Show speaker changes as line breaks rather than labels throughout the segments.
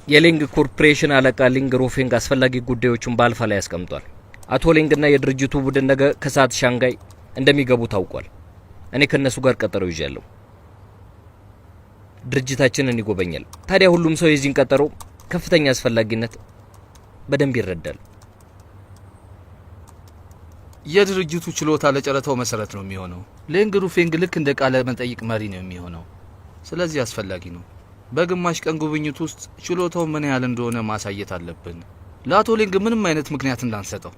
የሊንግ ኮርፖሬሽን አለቃ ሊንግ ሮፌንግ አስፈላጊ ጉዳዮችን በአልፋ ላይ ያስቀምጧል። አቶ ሊንግና የድርጅቱ ቡድን ነገ ከሰዓት ሻንጋይ እንደሚገቡ ታውቋል። እኔ ከነሱ ጋር ቀጠሮ ይዣለሁ። ድርጅታችንን ይጎበኛል። ታዲያ ሁሉም ሰው የዚህን ቀጠሮ ከፍተኛ አስፈላጊነት በደንብ ይረዳል።
የድርጅቱ ችሎታ ለጨረታው መሰረት ነው የሚሆነው። ሊንግ ሮፌንግ ልክ እንደ ቃለ መጠይቅ መሪ ነው የሚሆነው። ስለዚህ አስፈላጊ ነው። በግማሽ ቀን ጉብኝት ውስጥ ችሎታው ምን ያህል እንደሆነ ማሳየት አለብን። ለአቶ ሊንግ ምንም አይነት ምክንያት እንዳንሰጠው።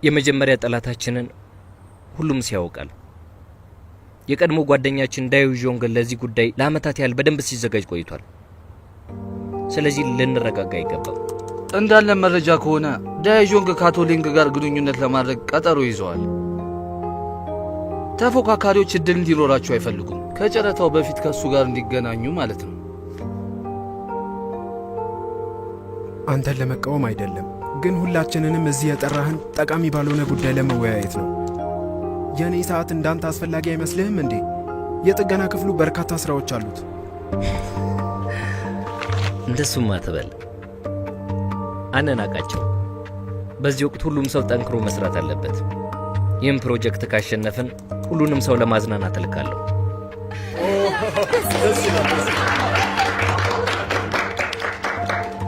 የመጀመሪያ ጠላታችንን ሁሉም ሲያውቃል። የቀድሞ ጓደኛችን ዳዩ ዦንግ ለዚህ ጉዳይ ለአመታት ያህል በደንብ ሲዘጋጅ ቆይቷል። ስለዚህ ልንረጋጋ ይገባል።
እንዳለ መረጃ ከሆነ ዳዩ ዦንግ ከአቶ ሊንግ ጋር ግንኙነት ለማድረግ ቀጠሮ ይዘዋል። ተፎካካሪዎች እድል እንዲኖራቸው አይፈልጉም። ከጨረታው በፊት ከሱ ጋር እንዲገናኙ ማለት ነው።
አንተን ለመቃወም አይደለም፣ ግን ሁላችንንም እዚህ የጠራህን ጠቃሚ ባልሆነ ጉዳይ ለመወያየት ነው። የኔ ሰዓት እንዳንተ አስፈላጊ አይመስልህም እንዴ? የጥገና ክፍሉ በርካታ ስራዎች አሉት።
እንደሱም አትበል፣ አነናቃቸው። በዚህ ወቅት ሁሉም ሰው ጠንክሮ መስራት አለበት። ይህም ፕሮጀክት ካሸነፍን ሁሉንም ሰው ለማዝናናት እልካለሁ።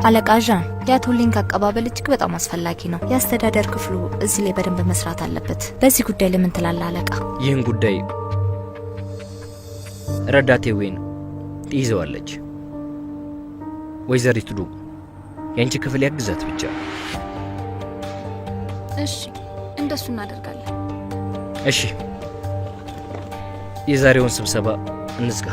አለቃ ዣን፣ የአቶ ሊንግ አቀባበል እጅግ በጣም አስፈላጊ ነው። የአስተዳደር ክፍሉ እዚህ ላይ በደንብ መስራት አለበት። በዚህ ጉዳይ ለምን ትላለህ አለቃ?
ይህን ጉዳይ ረዳቴ ወይን ትይዘዋለች። ወይዘሪት ዱ የአንቺ ክፍል ያግዛት ብቻ።
እሺ፣ እንደሱ እናደርጋለን።
እሺ፣ የዛሬውን ስብሰባ እንዝጋ።